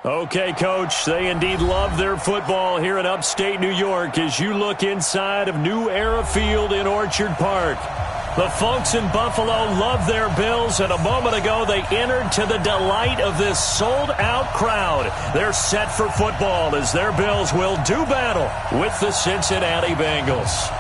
Okay, Coach, they indeed love their football here in upstate New York as you look inside of New Era Field in Orchard Park. The folks in Buffalo love their Bills, and a moment ago they entered to the delight of this sold-out crowd. They're set for football as their Bills will do battle with the Cincinnati Bengals.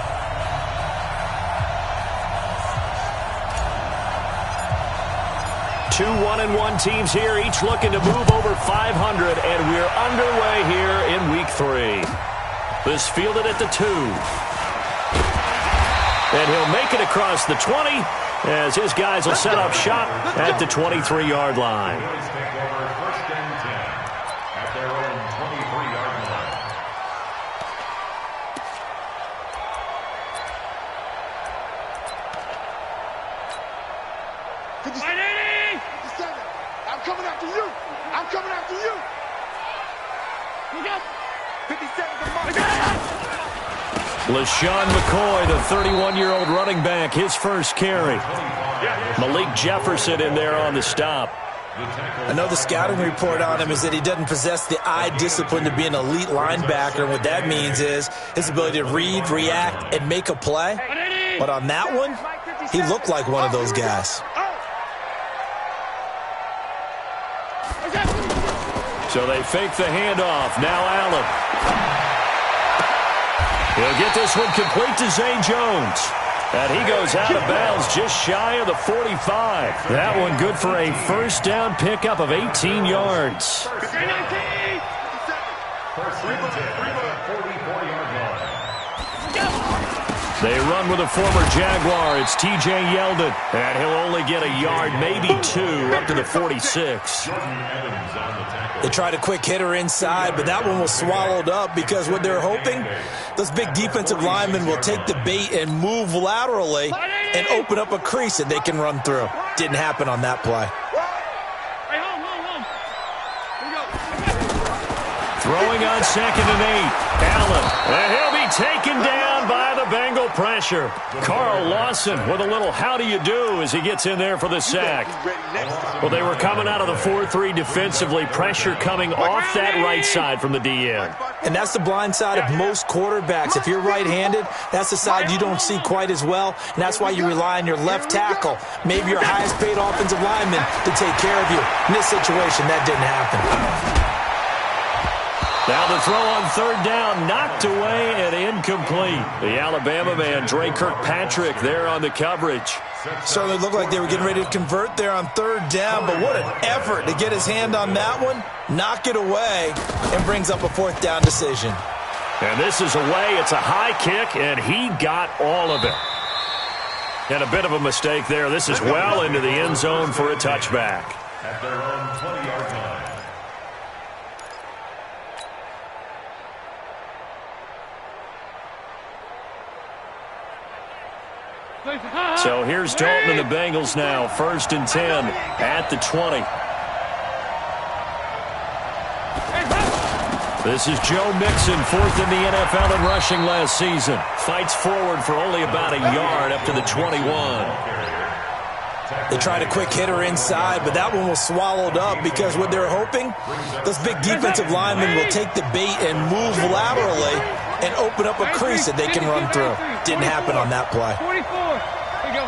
Two 1-1 teams here, each looking to move over 500, and we're underway here in Week 3. This fielded at the 2. And he'll make it across the 20 as his guys will set up shop at the 23-yard line. I'm coming after you. I'm coming after you. You got 57 to mark. LaShawn McCoy, the 31-year-old running back, his first carry. Malik Jefferson in there on the stop. I know the scouting report on him is that he doesn't possess the eye discipline to be an elite linebacker. And what that means is his ability to read, react, and make a play. But on that one, he looked like one of those guys. So they fake the handoff. Now Allen. He'll get this one complete to Zay Jones. And he goes out of bounds just shy of the 45. That one good for a first down pickup of 18 yards. They run with a former Jaguar. It's T.J. Yeldon. And he'll only get a yard, maybe 2, up to the 46. They tried a quick hitter inside, but that one was swallowed up because what they're hoping, those big defensive linemen will take the bait and move laterally and open up a crease that they can run through. Didn't happen on that play. Throwing on 2nd and 8. Allen. And he'll be taken down by the Bengal pressure. Carl Lawson with a little how do you do as he gets in there for the sack. Well, they were coming out of the 4-3 defensively. Pressure coming off that right side from the DN. And that's the blind side of most quarterbacks. If you're right-handed, that's the side you don't see quite as well. And that's why you rely on your left tackle, maybe your highest-paid offensive lineman, to take care of you. In this situation, that didn't happen. Now the throw on 3rd down, knocked away and incomplete. The Alabama man, Dre Kirkpatrick, there on the coverage. Certainly looked like they were getting ready to convert there on 3rd down, but what an effort to get his hand on that one, knock it away, and brings up a 4th down decision. And this is away. It's a high kick, and he got all of it. And a bit of a mistake there. This is well into the end zone for a touchback. At their own 20-yard line. So here's Dalton and the Bengals now. 1st and 10 at the 20. This is Joe Mixon, 4th in the NFL in rushing last season. Fights forward for only about a yard up to the 21. They tried a quick hitter inside, but that one was swallowed up because what they're hoping, those big defensive linemen will take the bait and move laterally and open up a crease that they can run through. Didn't happen on that play. 44. Here you go.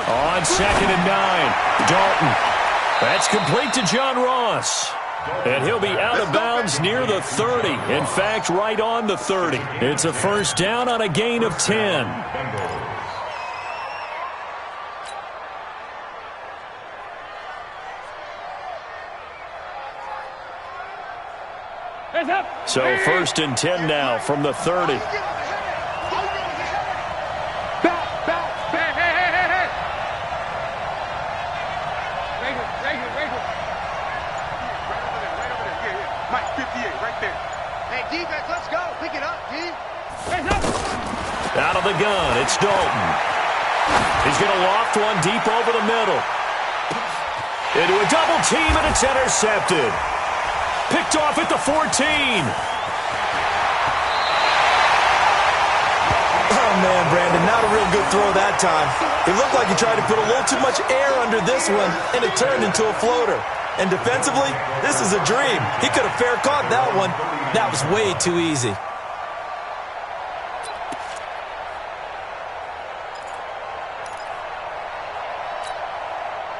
On 2nd and 9, Dalton. That's complete to John Ross. And he'll be out of bounds near the 30. In fact, right on the 30. It's a first down on a gain of 10. So 1st and 10 now from the 30. Out of the gun, it's Dalton. He's going to loft one deep over the middle. Into a double team, and it's intercepted. Picked off at the 14. Oh, man, Brandon, not a real good throw that time. It looked like he tried to put a little too much air under this one, and it turned into a floater. And defensively, this is a dream. He could have fair caught that one. That was way too easy.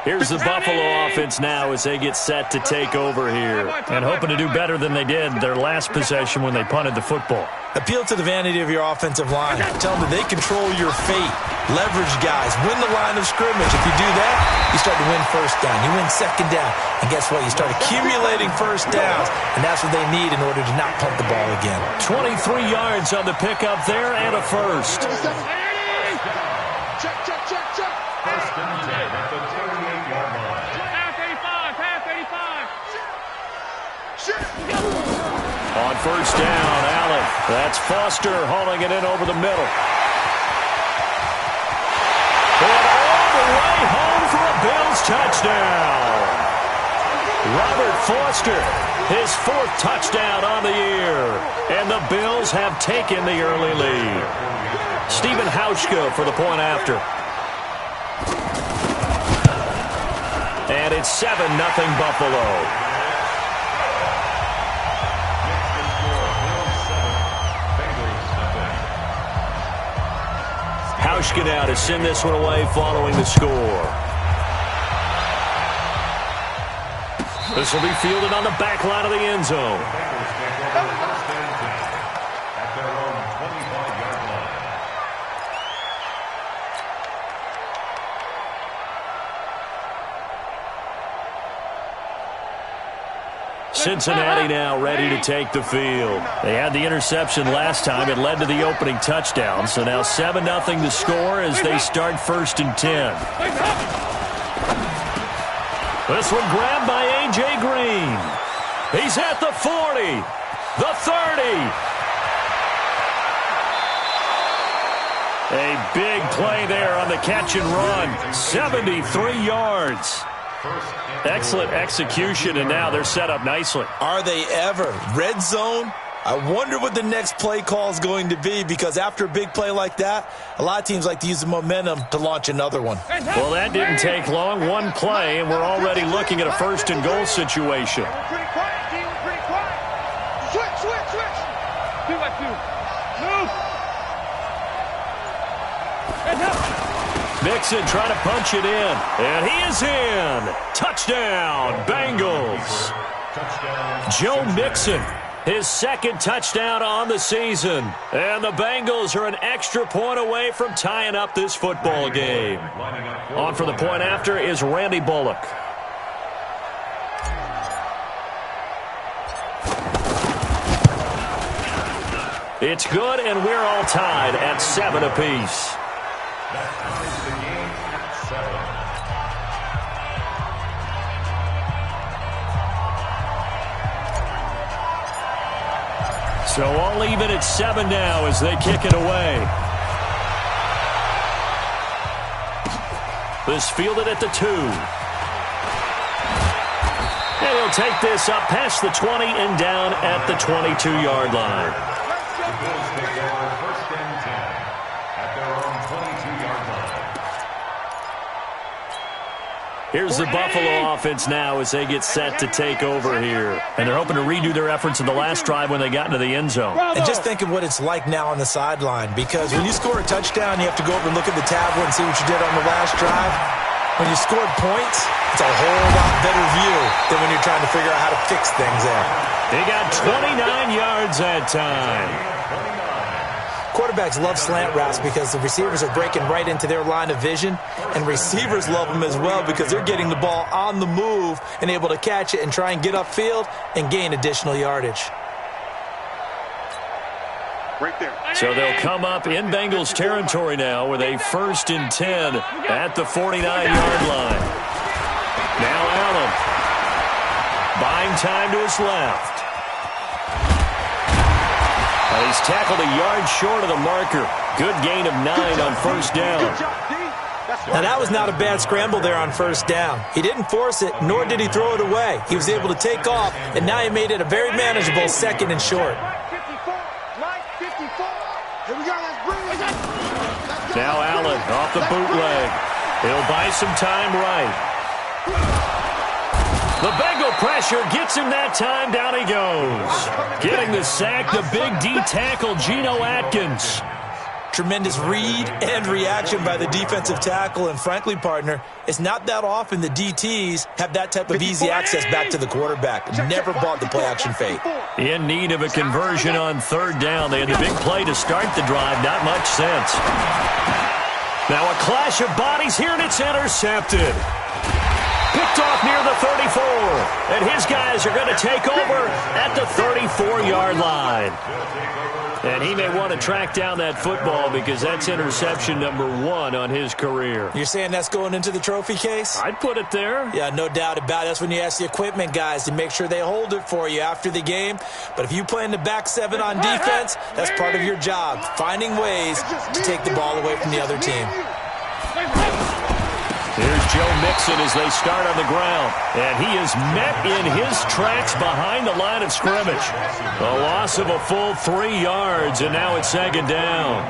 Here's the Buffalo offense now as they get set to take over here. And hoping to do better than they did their last possession when they punted the football. Appeal to the vanity of your offensive line. Tell them that they control your fate. Leverage guys. Win the line of scrimmage. If you do that, you start to win first down. You win second down. And guess what? You start accumulating first downs. And that's what they need in order to not punt the ball again. 23 yards on the pickup there and a first. Check, check, check, check. First and 10 at the 38-yard line. Pass 85. On first down, Allen. That's Foster hauling it in over the middle. And all the way home for a Bills touchdown. Robert Foster, his 4th touchdown on the year. And the Bills have taken the early lead. Stephen Hauschka for the point after. And it's 7-0 Buffalo. Hauschka now to send this one away following the score. This will be fielded on the back line of the end zone. At their own 25-yard line. Cincinnati now ready to take the field. They had the interception last time. It led to the opening touchdown. So now 7-0 to score as they start 1st and 10. This one grabbed by A.J. Green. He's at the 40, the 30. A big play there on the catch and run. 73 yards. Excellent execution, and now they're set up nicely. Are they ever? Red zone? I wonder what the next play call is going to be, because after a big play like that, a lot of teams like to use the momentum to launch another one. Well, that didn't take long. One play, and we're already looking at a 1st and goal situation. Pretty quiet, team. Pretty quiet. Switch. 2-by-2. Move. Mixon trying to punch it in, and he is in. Touchdown, Bengals. Joe Mixon, his 2nd touchdown on the season. And the Bengals are an extra point away from tying up this football game. On for the point after is Randy Bullock. It's good, and we're all tied at 7 apiece. So all even at 7 now as they kick it away. This fielded at the 2. And he'll take this up past the 20 and down at the 22-yard line. The Bills take over 1st and 10 at their own 22-yard line. Here's the Buffalo offense now as they get set to take over here. And they're hoping to redo their efforts in the last drive when they got into the end zone. And just think of what it's like now on the sideline, because when you score a touchdown, you have to go over and look at the tablet and see what you did on the last drive. When you scored points, it's a whole lot better view than when you're trying to figure out how to fix things there. He got 29 yards that time. Quarterbacks love slant routes because the receivers are breaking right into their line of vision, and receivers love them as well because they're getting the ball on the move and able to catch it and try and get upfield and gain additional yardage. Right there. So they'll come up in Bengals territory now with a 1st and 10 at the 49-yard line. Now Allen. Buying time to his left. He's tackled a yard short of the marker. Good gain of 9 on 1st down. Now that was not a bad scramble there on 1st down. He didn't force it, nor did he throw it away. He was able to take off, and now he made it a very manageable 2nd and short. Now Allen off the bootleg. He'll buy some time right. The Bengal pressure gets him that time. Down he goes. Getting the sack, the big D tackle, Geno Atkins. Tremendous read and reaction by the defensive tackle. And frankly, partner, it's not that often the DTs have that type of easy access back to the quarterback. Never bought the play-action fake. In need of a conversion on third down. They had the big play to start the drive. Not much sense. Now a clash of bodies here, and it's intercepted. Picked off near the 34. And his guys are going to take over at the 34-yard line. And he may want to track down that football because that's interception number 1 on his career. You're saying that's going into the trophy case? I'd put it there. Yeah, no doubt about it. That's when you ask the equipment guys to make sure they hold it for you after the game. But if you play in the back 7 on defense, that's part of your job, finding ways to take the ball away from the other team. Here's Joe Mixon as they start on the ground. And he is met in his tracks behind the line of scrimmage. A loss of a full 3 yards, and now it's second down.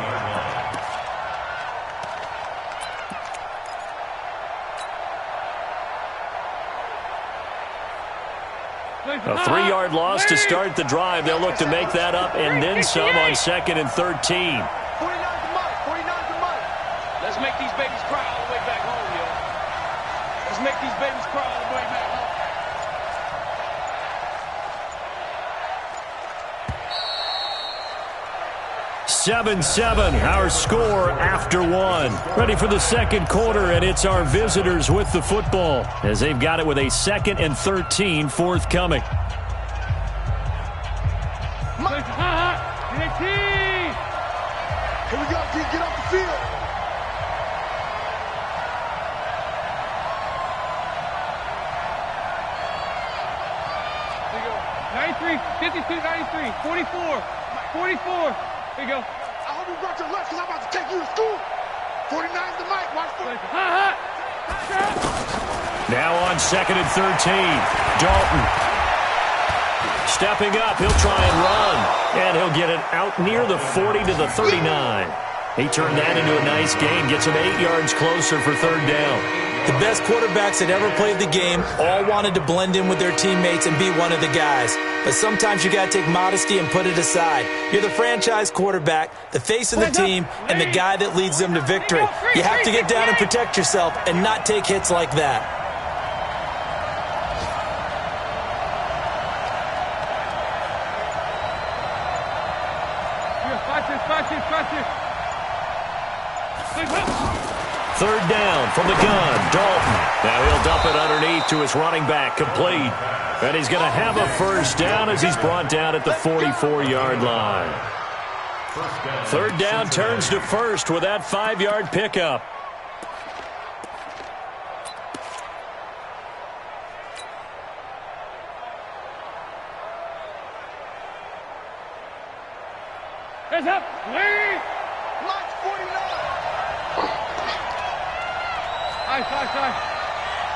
A 3-yard loss to start the drive. They'll look to make that up and then some on 2nd and 13. 49's the money. 49's the money. Let's make these babies cry all the way back home, yo. Let's make these babies cry all the way back home. Seven, our score after 1. Ready for the second quarter, and it's our visitors with the football as they've got it with a 2nd and 13 forthcoming. Here we go, D. Get off the field. Here we go. 93, 52, 93, 44, 44. Here we go. I hope you brought your lunch because I'm about to take you to school. 49's the mic. Watch for it. Now on 2nd and 13. Dalton. Stepping up, he'll try and run. And he'll get it out near the 40 to the 39. He turned that into a nice gain. Gets him 8 yards closer for third down. The best quarterbacks that ever played the game all wanted to blend in with their teammates and be one of the guys. But sometimes you got to take modesty and put it aside. You're the franchise quarterback, the face of the team, and the guy that leads them to victory. You have to get down and protect yourself and not take hits like that. Third down from the gun, Dalton. Now he'll dump it underneath to his running back, complete. And he's going to have a first down as he's brought down at the 44-yard line. Third down turns to first with that 5-yard pickup. Heads up, Lee! Block 49. Side.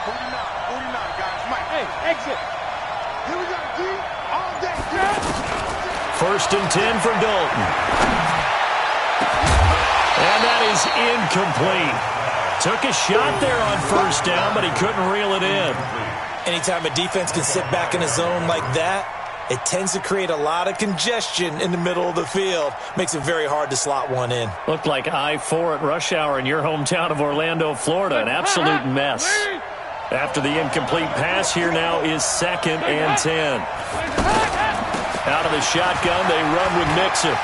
49, guys. Mike. Hey, exit. Here we go, D. All day. First and 10 for Dalton. And that is incomplete. Took a shot there on first down, but he couldn't reel it in. Anytime a defense can sit back in a zone like that, it tends to create a lot of congestion in the middle of the field. Makes it very hard to slot one in. Looked like I-4 at rush hour in your hometown of Orlando, Florida. An absolute mess. After the incomplete pass, here now is 2nd and 10. Out of the shotgun, they run with Mixon.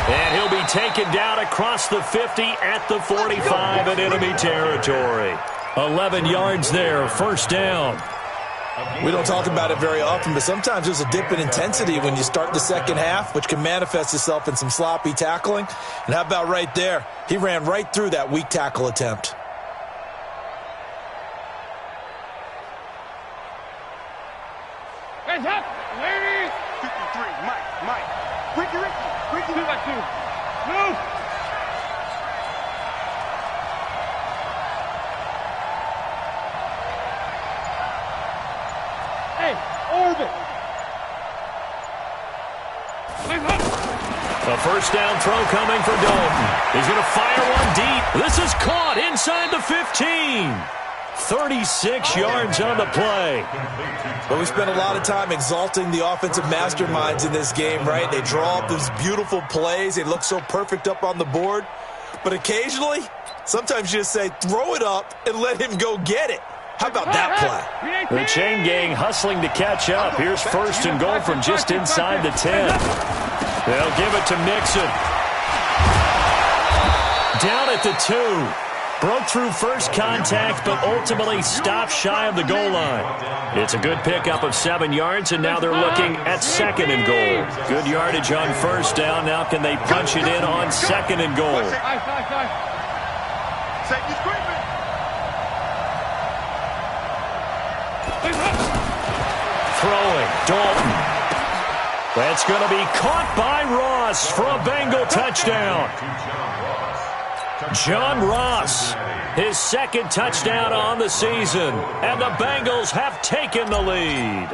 And he'll be taken down across the 50 at the 45 in enemy territory. 11 yards there, first down. We don't talk about it very often, but sometimes there's a dip in intensity when you start the second half, which can manifest itself in some sloppy tackling. And how about right there? He ran right through that weak tackle attempt. Heads up, ladies! 53, Mike. Ricky. 2 by 2. Move! Hey, orbit! A first down throw coming for Dalton. He's going to fire one deep. This is caught inside the 15. 36 yards on the play. But we spent a lot of time exalting the offensive masterminds in this game, right? They draw up these beautiful plays. They look so perfect up on the board. But occasionally, sometimes you just say, throw it up and let him go get it. How about that play? The chain gang hustling to catch up. Here's first and goal from just inside the 10. They'll give it to Mixon. Down at the 2. Broke through first contact, but ultimately stopped shy of the goal line. It's a good pickup of 7 yards, and now they're looking at second and goal. Good yardage on first down. Now can they punch it in on second and goal? Throwing, Dalton. That's going to be caught by Ross for a Bengal touchdown. John Ross, his second touchdown on the season, and the Bengals have taken the lead.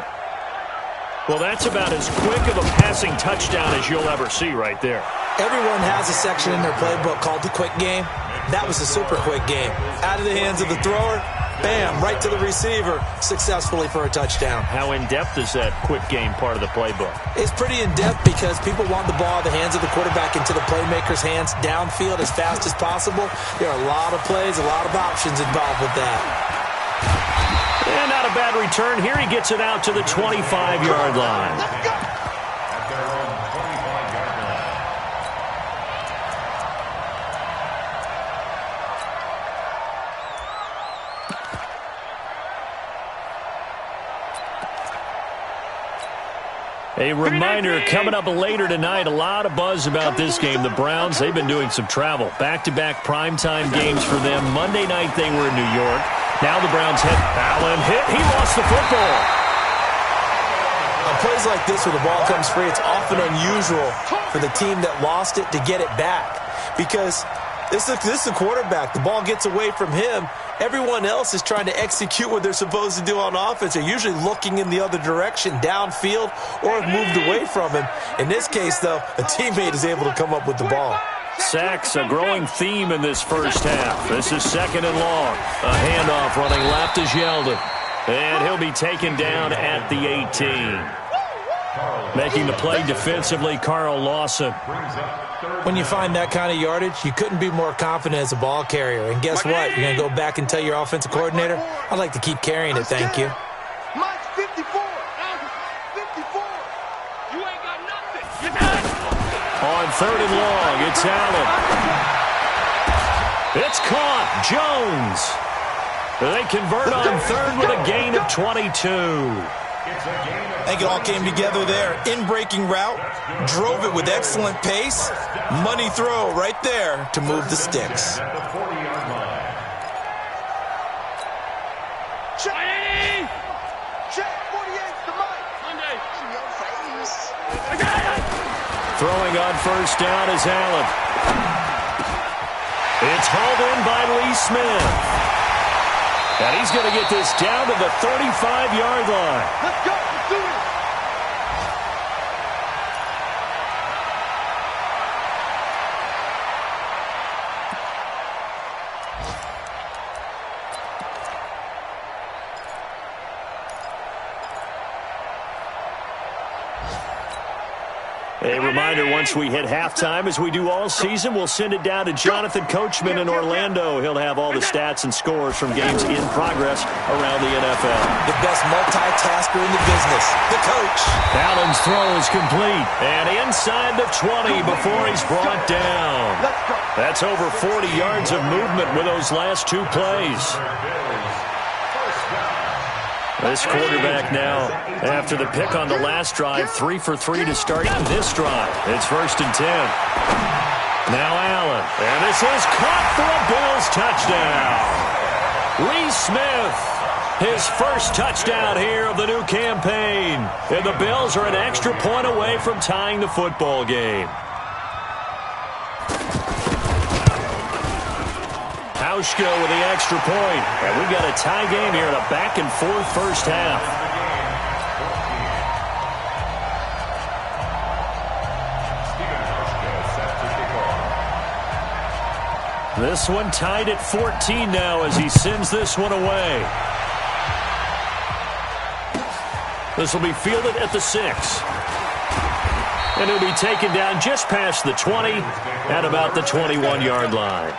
Well, that's about as quick of a passing touchdown as you'll ever see right there. Everyone has a section in their playbook called the quick game. That was a super quick game. Out of the hands of the thrower, bam, right to the receiver, successfully for a touchdown. How in-depth is that quick game part of the playbook? It's pretty in-depth because people want the ball in the hands of the quarterback into the playmaker's hands downfield as fast as possible. There are a lot of plays, a lot of options involved with that. And not a bad return. Here he gets it out to the 25-yard line. A reminder, coming up later tonight, a lot of buzz about this game. The Browns, they've been doing some travel. Back-to-back primetime games for them. Monday night they were in New York. Now the Browns head. Allen hit. He lost the football. On plays like this where the ball comes free, it's often unusual for the team that lost it to get it back. Because this is the quarterback. The ball gets away from him. Everyone else is trying to execute what they're supposed to do on offense. They're usually looking in the other direction, downfield, or have moved away from him. In this case, though, a teammate is able to come up with the ball. Sacks, a growing theme in this first half. This is second and long. A handoff running left is Yeldon. And he'll be taken down at the 18. Making the play defensively, Carl Lawson. When you find that kind of yardage, you couldn't be more confident as a ball carrier. And guess what? You're going to go back and tell your offensive coordinator, I'd like to keep carrying it, thank you. Mine's 54. 54. You ain't got nothing. On third and long, it's Allen. It's caught. Jones. They convert on third with a gain of 22. I think it all came together there. In-breaking route, drove it with excellent pace. Money throw right there to move the sticks. Throwing on first down is Allen. It's hauled in by Lee Smith. And he's going to get this down to the 35-yard line. Let's go. Let's do it. A reminder, once we hit halftime, as we do all season, we'll send it down to Jonathan Coachman in Orlando. He'll have all the stats and scores from games in progress around the NFL. The best multitasker in the business, the coach. Allen's throw is complete. And inside the 20 before he's brought down. That's over 40 yards of movement with those last two plays. This quarterback now, after the pick on the last drive, 3 for 3 to start this drive. It's first and 10. Now Allen. And this is caught for a Bills touchdown. Lee Smith, his first touchdown here of the new campaign. And the Bills are an extra point away from tying the football game. Hauschka with the extra point. And we've got a tie game here in a back-and-forth first half. This one tied at 14 now as he sends this one away. This will be fielded at the 6. And he'll be taken down just past the 20 at about the 21-yard line.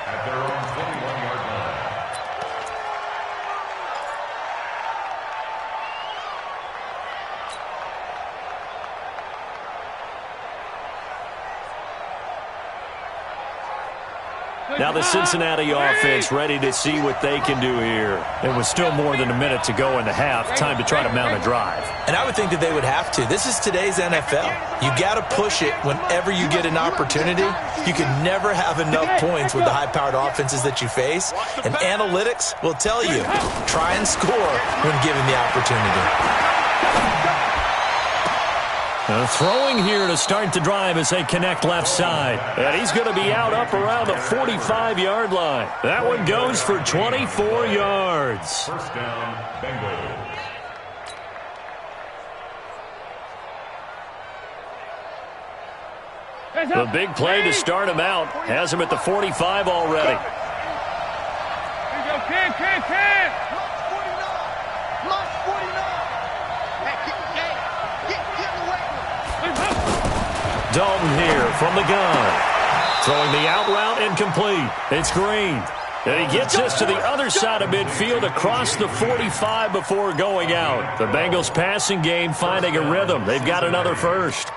Now the Cincinnati offense ready to see what they can do here. It was still more than a minute to go in the half. Time to try to mount a drive. And I would think that they would have to. This is today's NFL. You got to push it whenever you get an opportunity. You can never have enough points with the high-powered offenses that you face. And analytics will tell you, try and score when given the opportunity. Throwing here to start the drive as they connect left side. And he's going to be out up around the 45-yard line. That one goes for 24 yards. First down, Bengals. The big play to start him out has him at the 45 already. Here you go, Cam. March 49. Dalton here from the gun. Throwing the out route incomplete. It's Green. And he gets us to the other side of midfield across the 45 before going out. The Bengals passing game finding a rhythm. They've got another first.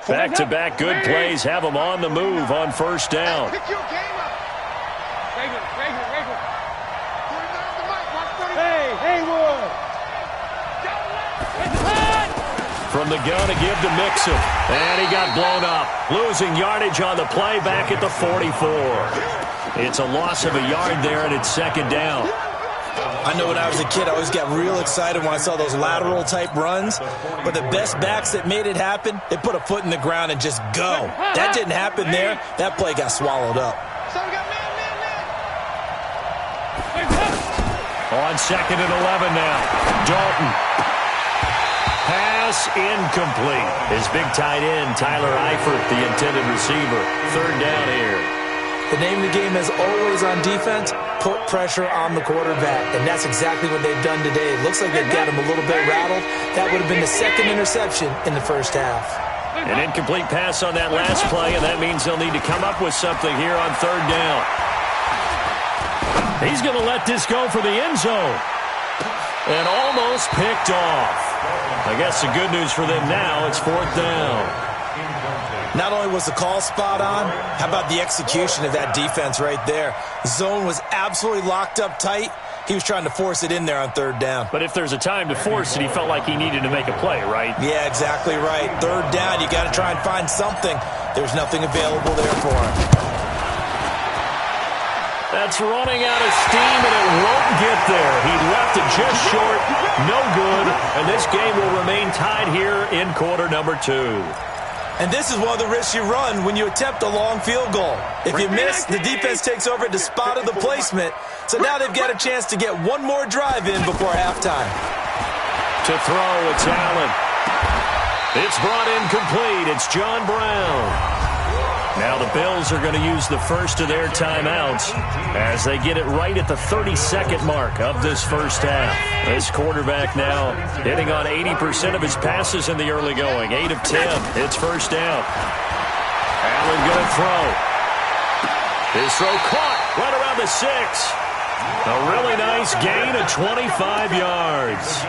Back-to-back good plays have them on the move on first down. Pick your game up. Hey, Haywood. From the gun to give to Mixon. And he got blown up. Losing yardage on the play back at the 44. It's a loss of a yard there, and it's second down. I know when I was a kid, I always got real excited when I saw those lateral-type runs. But the best backs that made it happen, they put a foot in the ground and just go. That didn't happen there. That play got swallowed up. So we got man. On second and 11 now. Dalton. Pass incomplete. His big tight end, Tyler Eifert, the intended receiver. Third down here. The name of the game is always on defense, put pressure on the quarterback. And that's exactly what they've done today. It looks like they've got him a little bit rattled. That would have been the second interception in the first half. An incomplete pass on that last play, and that means they'll need to come up with something here on third down. He's going to let this go for the end zone. And almost picked off. I guess the good news for them now, it's fourth down. Not only was the call spot on, how about the execution of that defense right there? The zone was absolutely locked up tight. He was trying to force it in there on third down. But if there's a time to force it, he felt like he needed to make a play, right? Yeah, exactly right. Third down, you got to try and find something. There's nothing available there for him. That's running out of steam, and it won't get there. He left it just short, no good, and this game will remain tied here in quarter number 2. And this is one of the risks you run when you attempt a long field goal. If you miss, the defense takes over at the spot of the placement. So now they've got a chance to get one more drive in before halftime. To throw, it's Allen. It's brought in complete. It's John Brown. Now the Bills are going to use the first of their timeouts as they get it right at the 32nd mark of this first half. This quarterback now hitting on 80% of his passes in the early going. 8 of 10. It's first down. Allen going to throw. His throw caught right around the 6. A really nice gain of 25 yards.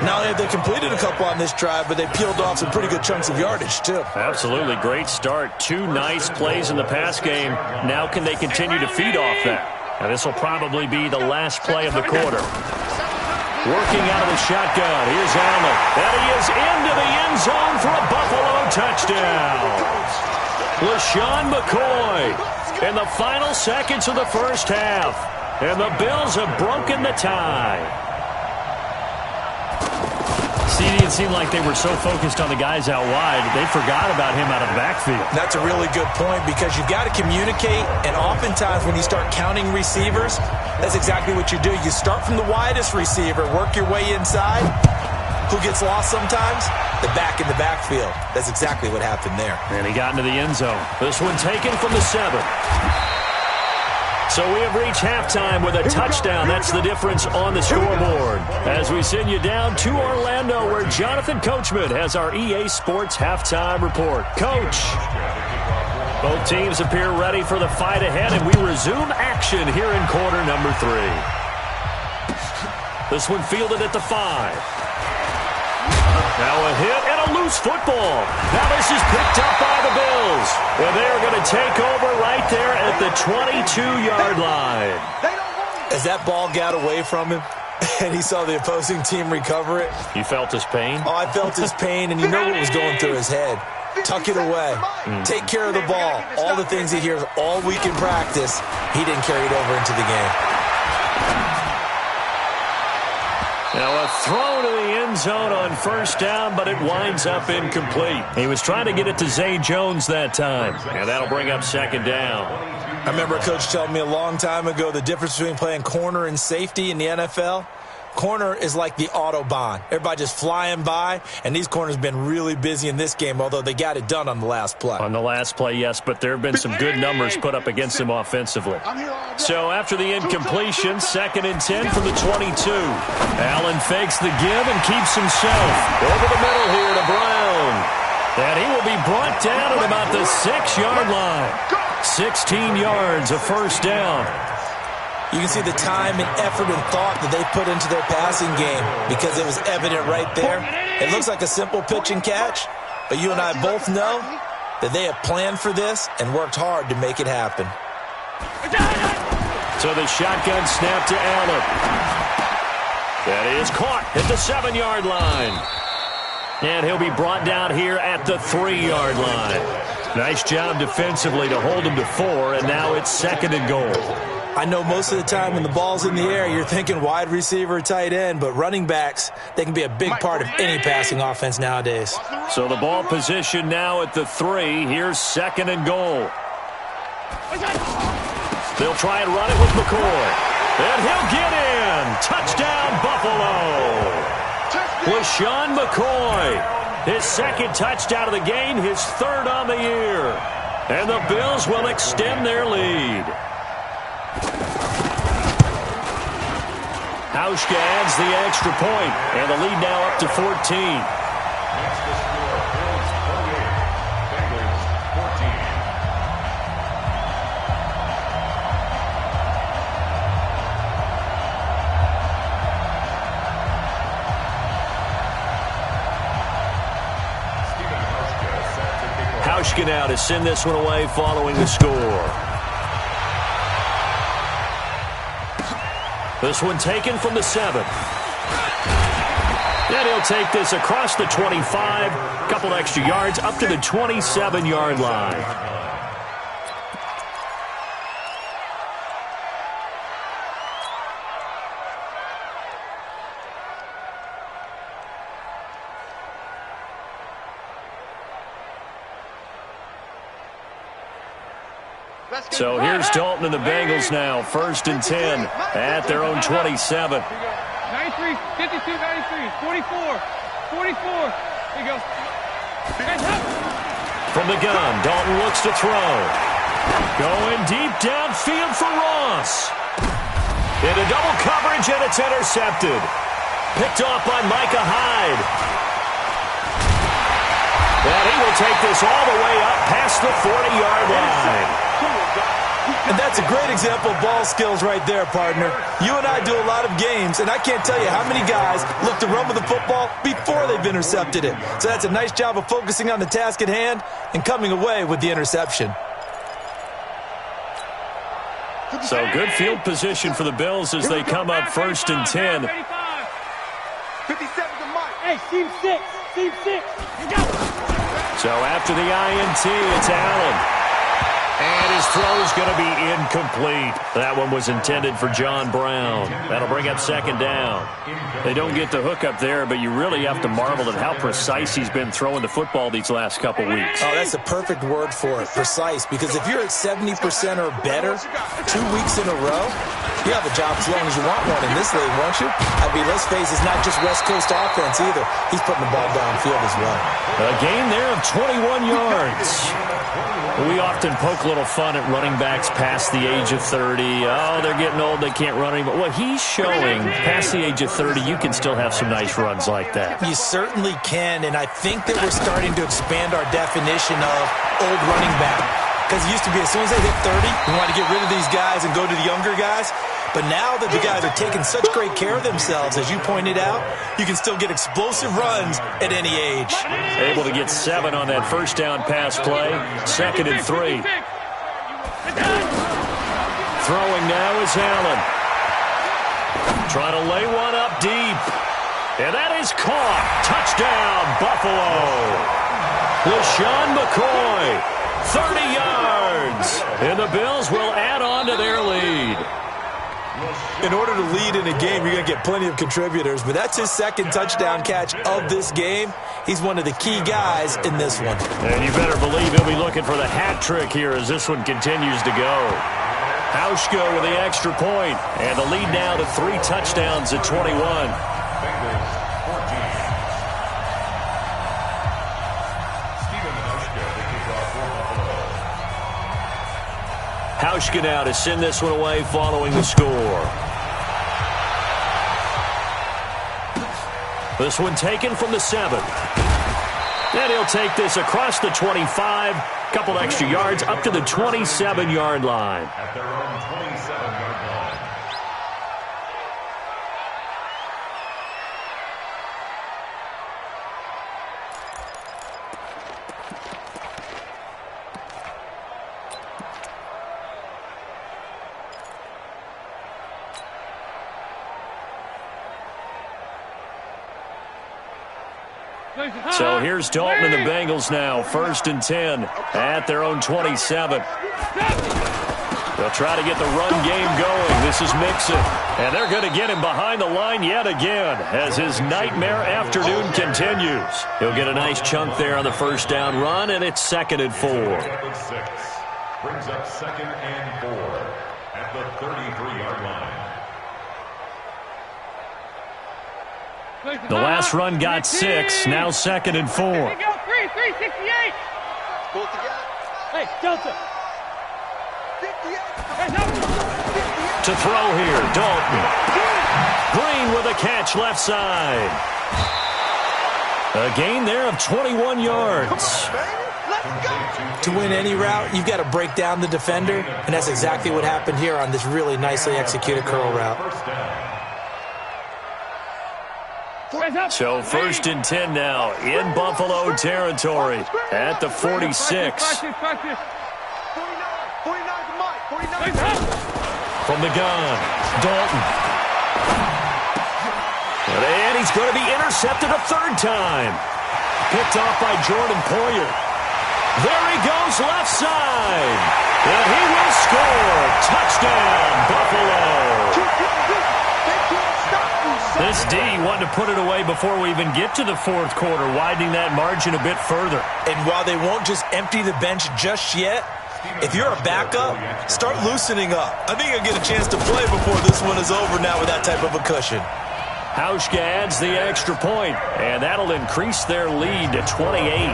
Not only have they completed a couple on this drive, but they peeled off some pretty good chunks of yardage, too. Absolutely. Great start. 2 nice plays in the pass game. Now can they continue to feed off that? Now this will probably be the last play of the quarter. Working out of the shotgun. Here's Allen. And he is into the end zone for a Buffalo touchdown. LaShawn McCoy in the final seconds of the first half. And the Bills have broken the tie. It seemed like they were so focused on the guys out wide, they forgot about him out of the backfield. That's a really good point because you've got to communicate, and oftentimes when you start counting receivers, that's exactly what you do. You start from the widest receiver, work your way inside. Who gets lost sometimes? the back in the backfield. That's exactly what happened there. And he got into the end zone. This one taken from the 7. So we have reached halftime with a touchdown. That's the difference on the scoreboard. As we send you down to Orlando, where Jonathan Coachman has our EA Sports halftime report. Coach. Both teams appear ready for the fight ahead, and we resume action here in quarter number 3. This one fielded at the 5. Now a hit and a loose football. Now this is picked up by the Bills. And they're going to take over right there at the 22-yard line. As that ball got away from him and he saw the opposing team recover it. You felt his pain? Oh, I felt his pain, and you know what was going through his head. Tuck it away. Take care of the ball. All the things he hears all week in practice, he didn't carry it over into the game. Now a throw to the end zone on first down, but it winds up incomplete. He was trying to get it to Zay Jones that time, and that'll bring up second down. I remember a coach telling me a long time ago the difference between playing corner and safety in the NFL. Corner is like the Autobahn. Everybody just flying by, and these corners have been really busy in this game, although they got it done on the last play. On the last play, yes, but there have been some good numbers put up against them offensively. So after the incompletion, 2nd and 10 from the 22. Allen fakes the give and keeps himself. Over the middle here to Brown. And he will be brought down at about the 6-yard line. 16 yards, a first down. You can see the time and effort and thought that they put into their passing game because it was evident right there. It looks like a simple pitch and catch, but you and I both know that they have planned for this and worked hard to make it happen. So the shotgun snap to Allen. That is caught at the 7-yard line. And he'll be brought down here at the 3-yard line. Nice job defensively to hold him to 4, and now it's 2nd and goal. I know most of the time when the ball's in the air, you're thinking wide receiver, tight end, but running backs, they can be a big part of any passing offense nowadays. So the ball position now at the 3. Here's 2nd and goal. They'll try and run it with McCoy. And he'll get in. Touchdown, Buffalo. LaShawn McCoy. His 2nd touchdown of the game, his 3rd on the year. And the Bills will extend their lead. Hauschka adds the extra point, and the lead now up to 14. That's the score. Bills 48, Bengals 14. Hauschka now to send this one away following the score. This one taken from the 7. And he'll take this across the 25. Couple extra yards up to the 27-yard line. So here's Dalton and the Bengals now. 1st and 10 at their own 27. 93, 52, 93, 44, 44. There you go. From the gun, Dalton looks to throw. Going deep downfield for Ross. Into double coverage, and it's intercepted. Picked off by Micah Hyde. And he will take this all the way up past the 40-yard line. And that's a great example of ball skills right there, partner. You and I do a lot of games, and I can't tell you how many guys look to run with the football before they've intercepted it. So that's a nice job of focusing on the task at hand and coming away with the interception. So good field position for the Bills as they come up 1st and 10. 57 to Mike. Hey, team 6. Team 6. You go. So after the INT, it's Allen. And his throw's going to be incomplete. That one was intended for John Brown. That'll bring up second down. They don't get the hook up there, but you really have to marvel at how precise he's been throwing the football these last couple weeks. Oh, that's a perfect word for it, precise, because if you're at 70% or better 2 weeks in a row, you have a job as long as you want one in this league, won't you? I mean, let's face it, it's not just West Coast offense either. He's putting the ball downfield as well. A gain there of 21 yards. We often poke a little fun at running backs past the age of 30. Oh, they're getting old, they can't run anymore. Well, he's showing past the age of 30, you can still have some nice runs like that. You certainly can, and I think that we're starting to expand our definition of old running back. Because it used to be as soon as they hit 30, we want to get rid of these guys and go to the younger guys. But now that the guys are taking such great care of themselves, as you pointed out, you can still get explosive runs at any age. Able to get 7 on that first down pass play. 2nd and 3. Throwing now is Allen. Trying to lay one up deep. And that is caught. Touchdown, Buffalo. LaShawn McCoy, 30 yards. And the Bills will add on to their lead. In order to lead in a game, you're going to get plenty of contributors, but that's his 2nd touchdown catch of this game. He's one of the key guys in this one. And you better believe he'll be looking for the hat trick here as this one continues to go. Hauschka with the extra point, and the lead now to 3 touchdowns at 21. Hauschka now to send this one away following the score. This one taken from the 7. And he'll take this across the 25. Couple extra yards up to the 27-yard line. At their own 27-yard line. So here's Dalton and the Bengals now. 1st and 10 at their own 27. They'll try to get the run game going. This is Mixon. And they're going to get him behind the line yet again as his nightmare afternoon continues. He'll get a nice chunk there on the first down run, and it's 2nd and 4. Brings up 2nd and 4 at the 33-yard line. The last run got 6. Now 2nd and 4. Here we go, 368. Pull together. Hey, Delta. 58. Hey, Delta. To throw here, Dalton. Green with a catch left side. A gain there of 21 yards. To win any route, you've got to break down the defender, and that's exactly what happened here on this really nicely executed curl route. So 1st and 10 now in Buffalo territory at the 46. From the gun, Dalton. And he's going to be intercepted a 3rd time. Picked off by Jordan Poyer. There he goes left side. And he will score. Touchdown, Buffalo. This D wanted to put it away before we even get to the 4th quarter, widening that margin a bit further. And while they won't just empty the bench just yet, if you're a backup, start loosening up. I think you'll get a chance to play before this one is over now with that type of a cushion. Hauschka adds the extra point, and that'll increase their lead to 28.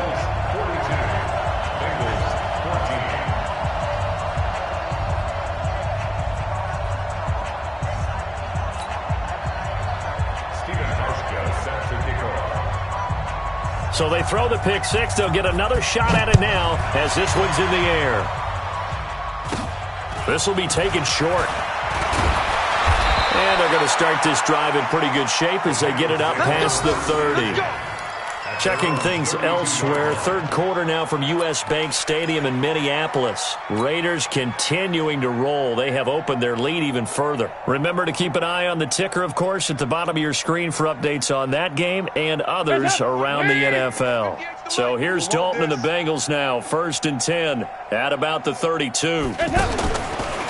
So they throw the pick 6. They'll get another shot at it now as this one's in the air. This will be taken short. And they're going to start this drive in pretty good shape as they get it up past the 30. Checking things elsewhere, third quarter now from U.S. Bank Stadium in Minneapolis. Raiders continuing to roll. They have opened their lead even further. Remember to keep an eye on the ticker, of course, at the bottom of your screen for updates on that game and others around the NFL. So here's Dalton and the Bengals now, 1st and 10 at about the 32.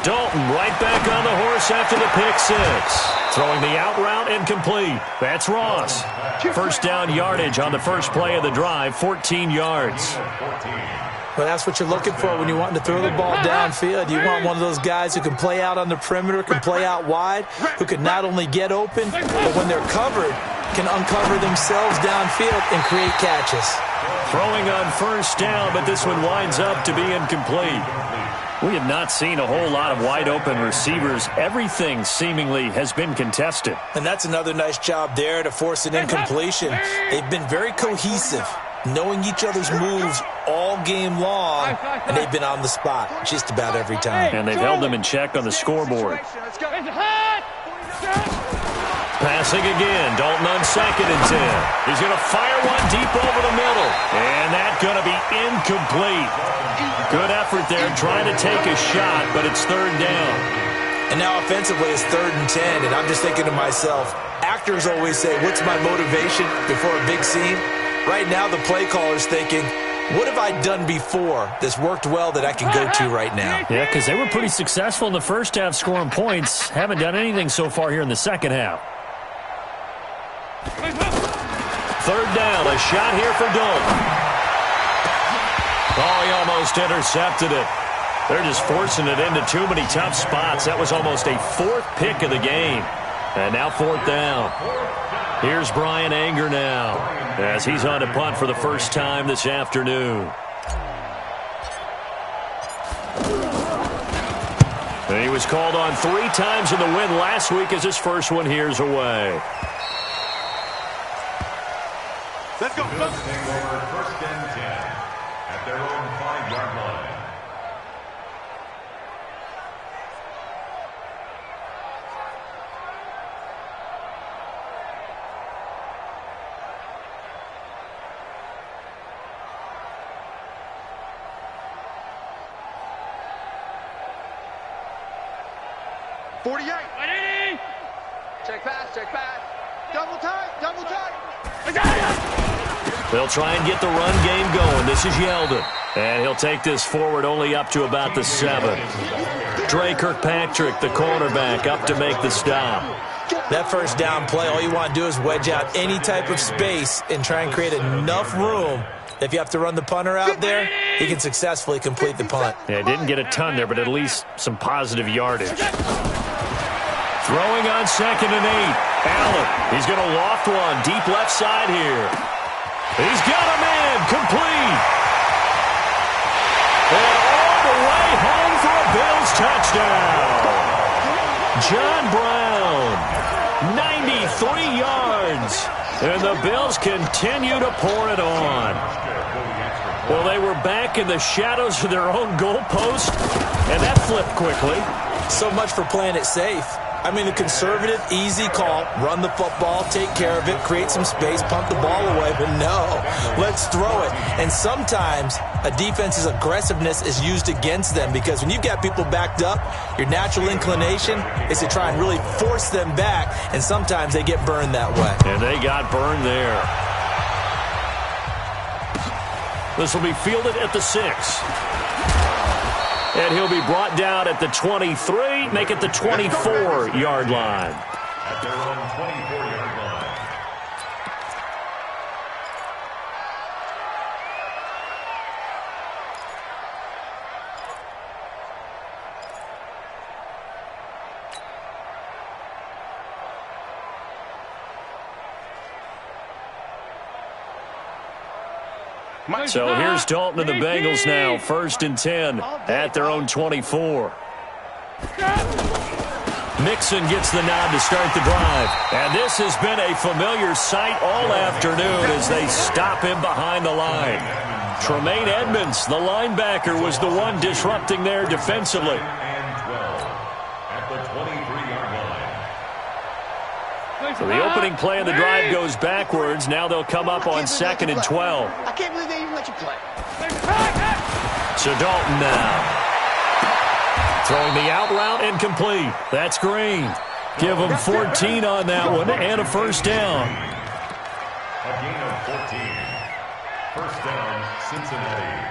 Dalton right back on the horse after the pick six. Throwing the out route incomplete. That's Ross. First down yardage on the first play of the drive, 14 yards. Well, that's what you're looking for when you want to throw the ball downfield. You want one of those guys who can play out on the perimeter, can play out wide, who can not only get open, but when they're covered, can uncover themselves downfield and create catches. Throwing on first down, but this one winds up to be incomplete. We have not seen a whole lot of wide-open receivers. Everything seemingly has been contested. And that's another nice job there to force an incompletion. They've been very cohesive, knowing each other's moves all game long, and they've been on the spot just about every time. And they've held them in check on the scoreboard. Passing again, Dalton on 2nd and 10. He's going to fire one deep over the middle, and that's going to be incomplete. Good effort there trying to take a shot, but it's 3rd down. And now offensively it's 3rd and 10, and I'm just thinking to myself, actors always say, what's my motivation before a big scene? Right now the play caller's thinking, what have I done before that's worked well that I can go to right now? Yeah, because they were pretty successful in the first half scoring points. Haven't done anything so far here in the second half. 3rd down, a shot here for Dalton. Oh, he almost intercepted it. They're just forcing it into too many tough spots. That was almost a 4th pick of the game. And now 4th down. Here's Brian Anger now as he's on to punt for the first time this afternoon. And he was called on 3 times in the win last week as his first one here's away. Let's go. Bills take over 1st and 10 at their own 5-yard line. Check pass. Double tight. They'll try and get the run game going. This is Yeldon. And he'll take this forward only up to about the 7. Dre Kirkpatrick, the cornerback, up to make the stop. That first down play, all you want to do is wedge out any type of space and try and create enough room. If you have to run the punter out there, he can successfully complete the punt. Yeah, didn't get a ton there, but at least some positive yardage. Throwing on 2nd and 8. Allen, he's going to loft one deep left side here. He's got a man, complete. And all the way home for a Bills touchdown. John Brown, 93 yards. And the Bills continue to pour it on. Well, they were back in the shadows of their own goalpost, and that flipped quickly. So much for playing it safe. I mean, the conservative, easy call, run the football, take care of it, create some space, punt the ball away. But no, let's throw it. And sometimes a defense's aggressiveness is used against them because when you've got people backed up, your natural inclination is to try and really force them back, and sometimes they get burned that way. And they got burned there. This will be fielded at the 6. And he'll be brought down at the 23, make it the 24-yard line. At their own 24-yard line. So here's Dalton and the Bengals now, 1st and 10 at their own 24. Mixon gets the nod to start the drive. And this has been a familiar sight all afternoon as they stop him behind the line. Tremaine Edmonds, the linebacker, was the one disrupting there defensively. And 12 at the 23-yard line. So the opening play of the drive goes backwards. Now they'll come up on 2nd and 12. I can't believe they even let you play. So Dalton now. Throwing the out route and complete. That's Green. Give them 14 on that one and a first down. A gain of 14. First down, Cincinnati.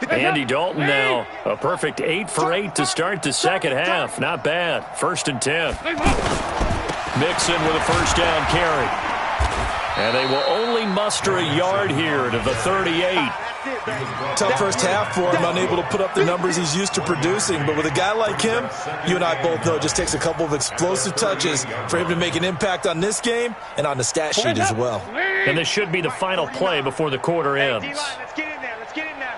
Andy Dalton now. A perfect 8 for 8 to start the second half. Not bad. 1st and 10. Mixon with a first down carry. And they will only muster a yard here to the 38. Tough first half for him, unable to put up the numbers he's used to producing. But with a guy like him, you and I both know it just takes a couple of explosive touches for him to make an impact on this game and on the stat sheet as well. And this should be the final play before the quarter ends. Let's get in there. Let's get in there.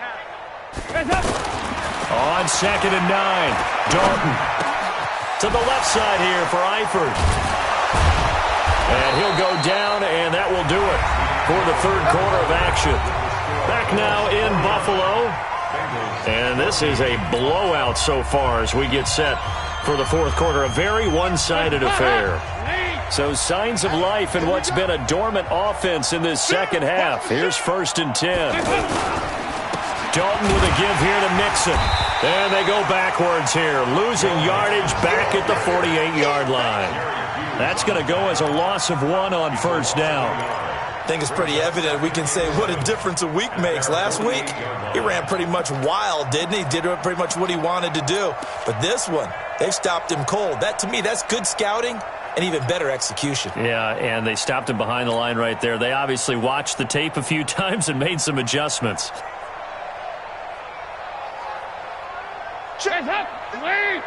On 2nd and 9, Dalton to the left side here for Eifert. And he'll go down, and that will do it for the third quarter of action. Back now in Buffalo. And this is a blowout so far as we get set for the fourth quarter. A very one-sided affair. So signs of life in what's been a dormant offense in this second half. Here's 1st and 10. Dalton with a give here to Mixon. And they go backwards here, losing yardage back at the 48-yard line. That's going to go as a loss of 1 on first down. I think it's pretty evident. We can say what a difference a week makes. Last week, he ran pretty much wild, didn't he? Did pretty much what he wanted to do. But this one, they've stopped him cold. That, to me, that's good scouting and even better execution. Yeah, and they stopped him behind the line right there. They obviously watched the tape a few times and made some adjustments. Check up. Wait.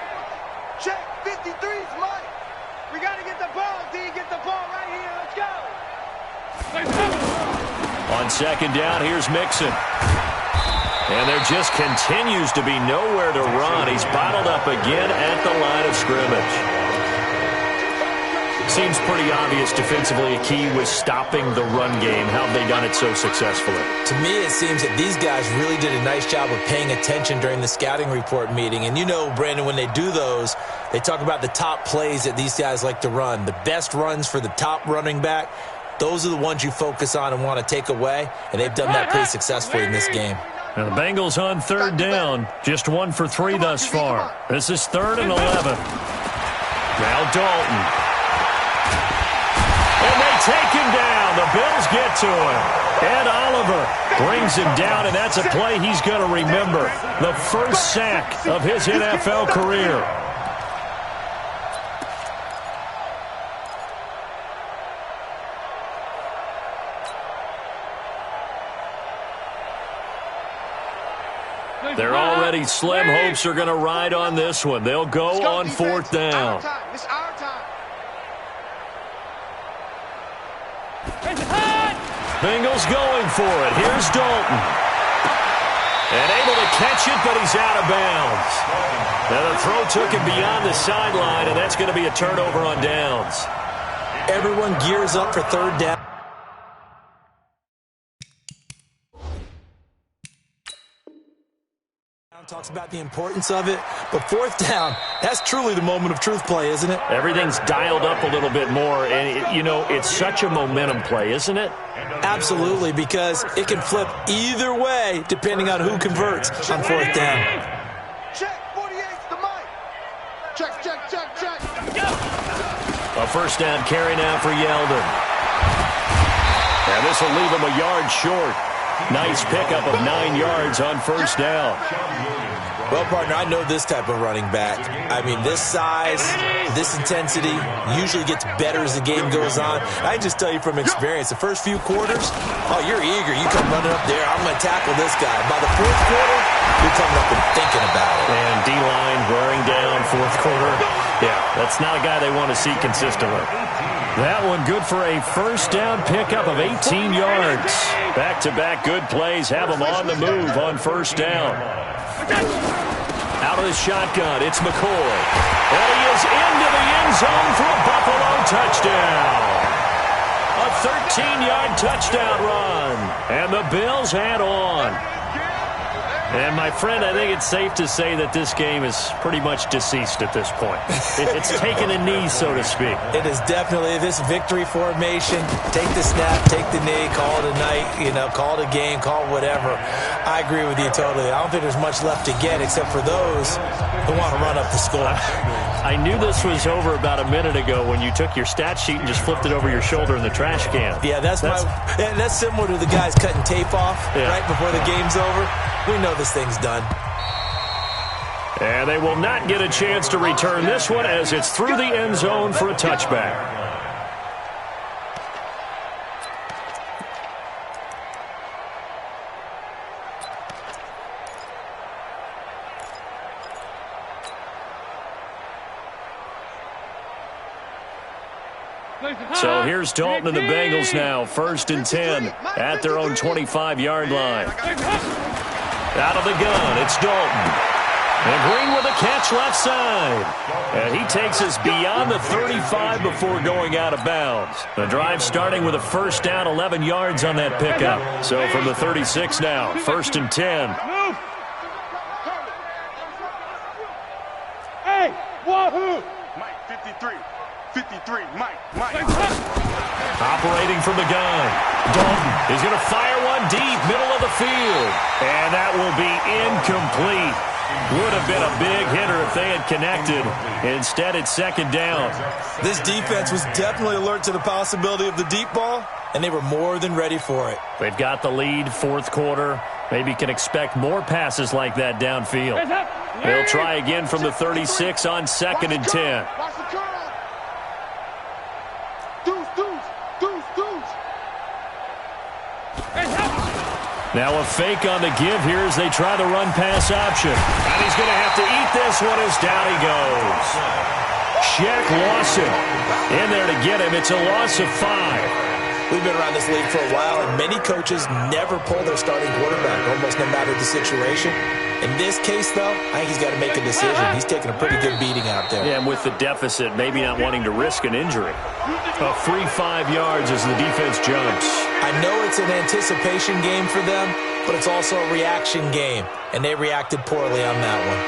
Check. 53's Mike. We got to get the ball, D. Get the ball right here. Let's go. On 2nd down, here's Mixon. And there just continues to be nowhere to run. He's bottled up again at the line of scrimmage. Seems pretty obvious defensively a key was stopping the run game. How have they done it so successfully? To me, it seems that these guys really did a nice job of paying attention during the scouting report meeting. And you know, Brandon, when they do those, they talk about the top plays that these guys like to run. The best runs for the top running back, those are the ones you focus on and want to take away. And they've done that pretty successfully in this game. Now the Bengals on 3rd down. Just 1 for 3 thus far. This is 3rd and 11. Now Dalton. And they take him down. The Bills get to him. Ed Oliver brings him down, and that's a play he's going to remember. The first sack of his NFL career. They're already slim. Hopes are going to ride on this one. They'll go on 4th down. It's our time. Bengals going for it. Here's Dalton. And able to catch it, but he's out of bounds. Now the throw took him beyond the sideline, and that's going to be a turnover on downs. Everyone gears up for 3rd down. Talks about the importance of it, but 4th down, that's truly the moment of truth play, isn't it? Everything's dialed up a little bit more, and, you know, it's such a momentum play, isn't it? Absolutely, because it can flip either way depending on who converts on 4th down. Check. 48's the Mike. Check. A first down carry now for Yeldon. And this will leave him a yard short. Nice pickup of 9 yards on first down. Well, partner, I know this type of running back. I mean, this size, this intensity usually gets better as the game goes on. I can just tell you from experience, the first few quarters, oh, you're eager. You come running up there, I'm going to tackle this guy. By the 4th quarter, you're coming up and thinking about it. And D-line wearing down 4th quarter. Yeah, that's not a guy they want to see consistently. That one good for a first down pickup of 18 yards. Back-to-back good plays have them on the move on first down. Out of the shotgun, it's McCoy. And he is into the end zone for a Buffalo touchdown. A 13-yard touchdown run. And the Bills head on. And, my friend, I think it's safe to say that this game is pretty much deceased at this point. It's taken a knee, so to speak. It is definitely this victory formation. Take the snap, take the knee, call it a night, call it a game, call it whatever. I agree with you totally. I don't think there's much left to get except for those who want to run up the score. I knew this was over about a minute ago when you took your stat sheet and just flipped it over your shoulder in the trash can. Yeah, that's similar to the guys cutting tape off right before the game's over. We know this thing's done. And they will not get a chance to return this one as it's through the end zone for a touchback. So here's Dalton and the Bengals now, 1st and 10 at their own 25-yard line. Out of the gun, it's Dalton. And Green with a catch left side. And he takes us beyond the 35 before going out of bounds. The drive starting with a first down, 11 yards on that pickup. So from the 36 now, 1st and 10. Hey, wahoo! Mike, 53. 53, Mike. Operating from the gun. Dalton is going to fire one deep, middle of the field. And that will be incomplete. Would have been a big hitter if they had connected. Instead, it's 2nd down. This defense was definitely alert to the possibility of the deep ball, and they were more than ready for it. They've got the lead, 4th quarter. Maybe can expect more passes like that downfield. They'll try again from the 36 on 2nd and 10. Now a fake on the give here as they try the run-pass option. And he's going to have to eat this one as down he goes. Shaq Lawson in there to get him. It's a loss of 5. We've been around this league for a while, and many coaches never pull their starting quarterback, almost no matter the situation. In this case, though, I think he's got to make a decision. He's taking a pretty good beating out there. Yeah, and with the deficit, maybe not wanting to risk an injury. A free 5 yards as the defense jumps. I know it's an anticipation game for them, but it's also a reaction game, and they reacted poorly on that one.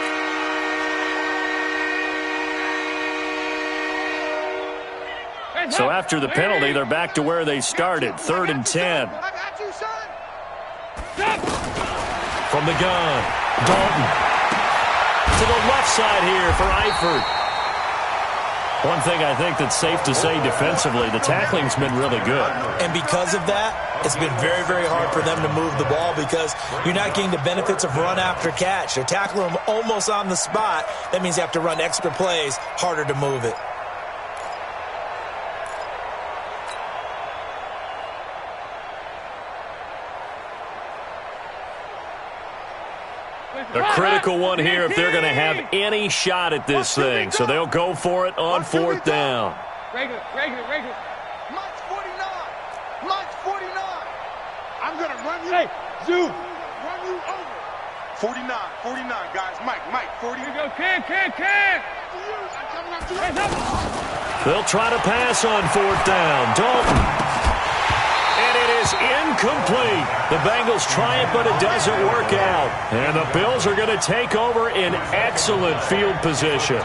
So after the penalty, they're back to where they started, 3rd and 10. From the gun, Dalton. To the left side here for Eifert. One thing I think that's safe to say defensively, the tackling's been really good. And because of that, it's been very, very hard for them to move the ball because you're not getting the benefits of run after catch. They're tackling them almost on the spot. That means you have to run extra plays, harder to move it. A critical one here if they're going to have any shot at this thing. So they'll go for it on 4th down. Regular. Mike's 49. Mike's 49. I'm going to run you. Hey, Zoom. Run you over. 49, guys. Mike, 40. Here we go, can. They'll try to pass on 4th down. Dalton. And it is incomplete. The Bengals try it, but it doesn't work out. And the Bills are going to take over in excellent field position.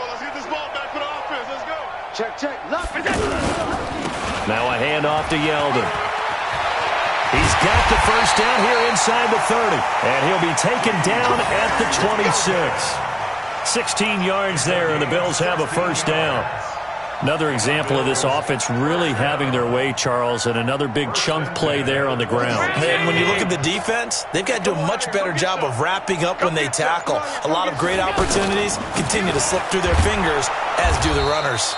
Let's get this ball back for the offense. Let's go. Check. Now a handoff to Yeldon. He's got the first down here inside the 30. And he'll be taken down at the 26. 16 yards there, and the Bills have a first down. Another example of this offense really having their way, Charles, and another big chunk play there on the ground. And when you look at the defense, they've got to do a much better job of wrapping up when they tackle. A lot of great opportunities continue to slip through their fingers, as do the runners.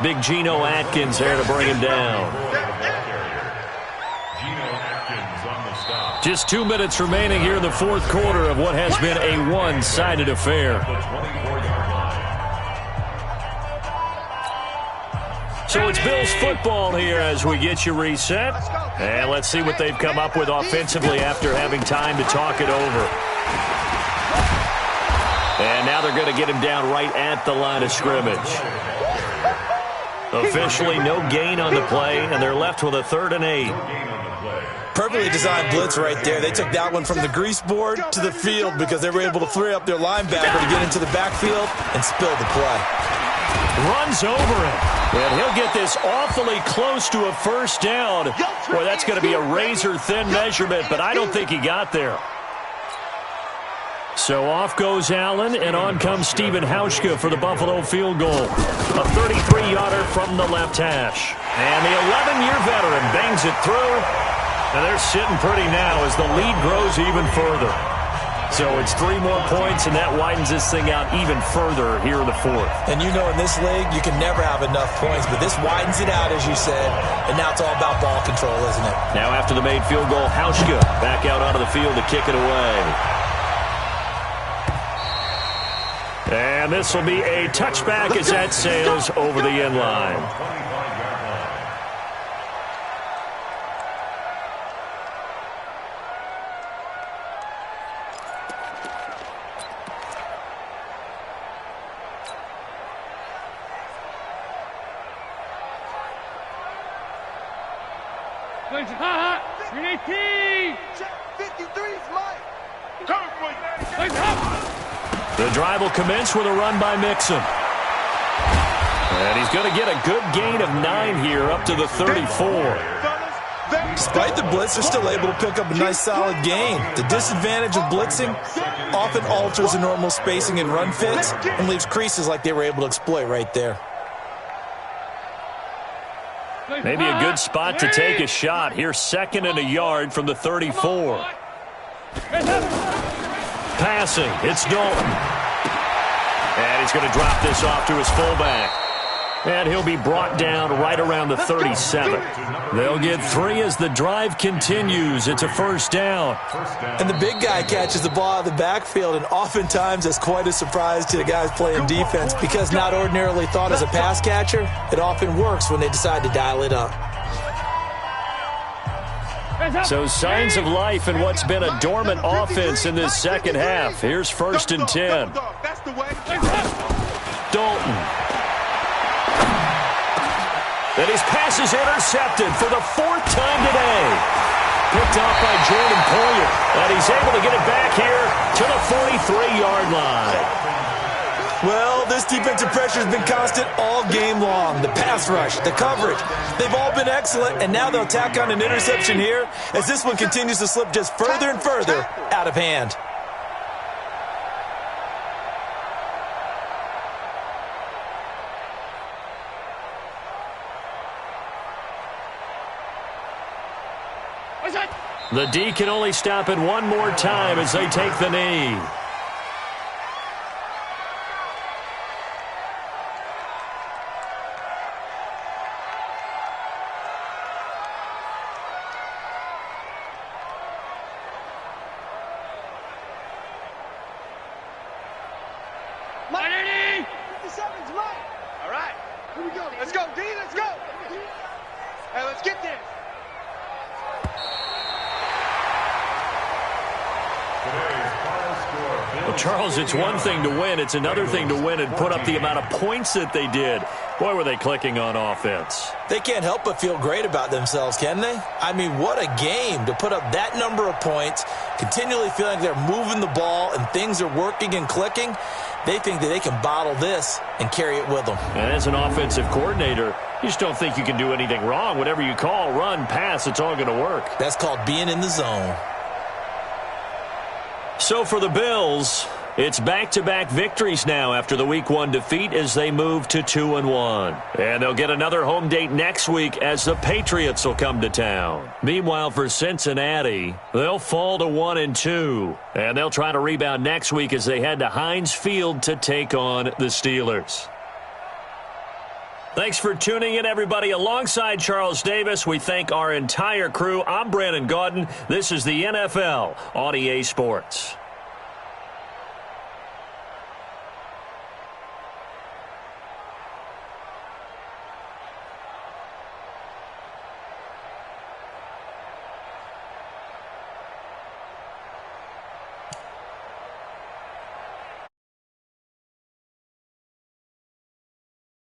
Big Geno Atkins there to bring him down. Just 2 minutes remaining here in the 4th quarter of what has been a one-sided affair. So it's Bills football here as we get you reset. And let's see what they've come up with offensively after having time to talk it over. And now they're going to get him down right at the line of scrimmage. Officially no gain on the play, and they're left with a 3rd and 8. Perfectly designed blitz right there. They took that one from the grease board to the field because they were able to free up their linebacker to get into the backfield and spill the play. Runs over him. And he'll get this awfully close to a 1st down. Boy, that's going to be a razor-thin measurement, but I don't think he got there. So off goes Allen, and on comes Stephen Hauschka for the Buffalo field goal. A 33-yarder from the left hash. And the 11-year veteran bangs it through. And they're sitting pretty now as the lead grows even further. So it's 3 more points, and that widens this thing out even further here in the 4th. And you know in this league, you can never have enough points, but this widens it out, as you said, and now it's all about ball control, isn't it? Now after the made field goal, Hauschka back out onto the field to kick it away. And this will be a touchback as that sails over the end line. Green 18! 53's mine! The drive will commence with a run by Mixon. And he's going to get a good gain of 9 here up to the 34. Despite the blitz, they're still able to pick up a nice solid gain. The disadvantage of blitzing often alters the normal spacing and run fits and leaves creases like they were able to exploit right there. Maybe a good spot to take a shot. Here's 2nd and a yard from the 34. Passing, it's Dalton. And he's going to drop this off to his fullback. And he'll be brought down right around the 37. They'll get 3 as the drive continues. It's a 1st down. And the big guy catches the ball out of the backfield, and oftentimes that's quite a surprise to the guys playing defense because not ordinarily thought as a pass catcher, it often works when they decide to dial it up. So signs of life in what's been a dormant offense in this second half. Here's 1st and 10. Dalton. And his pass is intercepted for the 4th time today. Picked off by Jordan Poyer. And he's able to get it back here to the 43-yard line. Well, this defensive pressure has been constant all game long. The pass rush, the coverage, they've all been excellent, and now they'll tack on an interception here as this one continues to slip just further and further out of hand. The D can only stop it one more time as they take the knee. Mike! 57's Mike! All right, here we go. Let's go, D, let's go! Hey, let's get this! Well, Charles, it's one thing to win. It's another thing to win and put up the amount of points that they did. Boy, were they clicking on offense. They can't help but feel great about themselves, can they? I mean, what a game to put up that number of points, continually feeling like they're moving the ball and things are working and clicking. They think that they can bottle this and carry it with them. And as an offensive coordinator, you just don't think you can do anything wrong. Whatever you call, run, pass, it's all going to work. That's called being in the zone. So for the Bills, it's back-to-back victories now after the Week 1 defeat as they move to 2-1. And they'll get another home date next week as the Patriots will come to town. Meanwhile, for Cincinnati, they'll fall to 1-2. And they'll try to rebound next week as they head to Heinz Field to take on the Steelers. Thanks for tuning in, everybody. Alongside Charles Davis, we thank our entire crew. I'm Brandon Gaudin. This is the NFL on EA Sports.